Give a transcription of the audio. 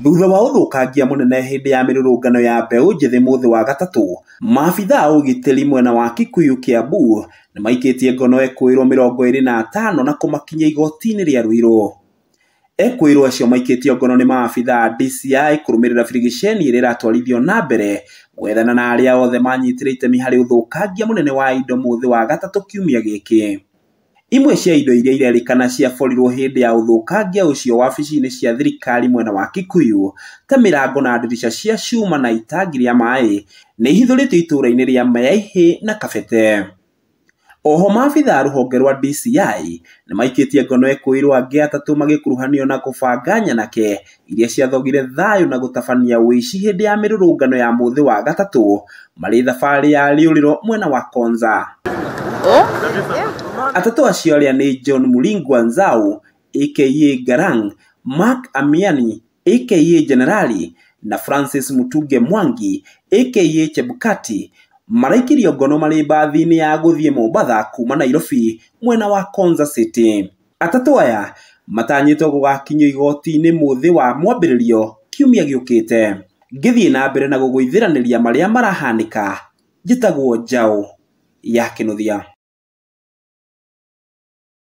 Thutha wa uthukangia munene hindi ya mirurungano ya mbeu njithi muthi wa gatatu, maabithaa ugitiri mwena wa Kikuyu Kiambu ni maikitie ngono ekuirwo 25 na kumakinyia igoti-ini ria Ruiru. Ekuirwo acio maikitio ngono ni maabithaa DCI kurumirira birigiceni ira iratwarithio na mbere gwethana na aria othe manyitire itemi hari uthukangia munene wa indo muthi wa gatatu kiumia giki. Imwe cia indo iria irerikana ciaborirwo hindi ya uthukangia ucio wabici-ini cia thirikari mwena wa Kikuyu ta mirango na ndirisha cia cuma na itangi ria mai ni ihithuritwo itura-ini ria Mayaihi na Kabete. Oho maabithaa ruhonge rwa DCI ni maikitie ngono ekuirwo angi atatu magikuruhanio na kubanga nyanake iria ciathogire thayu na gutabania wici hindi ya mirurungano ya muthi wa gatatu mari thabari ya riuriro mwena wa Konza. Atatu acio aria ni John Mulingwa Nzau aka Garang, Mark Amiani aka Generali na Francis Mutuge Mwangi aka Chebukati maraikirio ngono mari bathi-ini ya guthie Mombasa kuma Nairobi mwena wa Konza City. Atatu aya matanyitwo gugakinyio igoti-ini muthi wa mwambiririo kiumia giukite. Ngithie na mbere na gugwithiraniria maria marahanika, njitagwo Njau ya Kinuthia.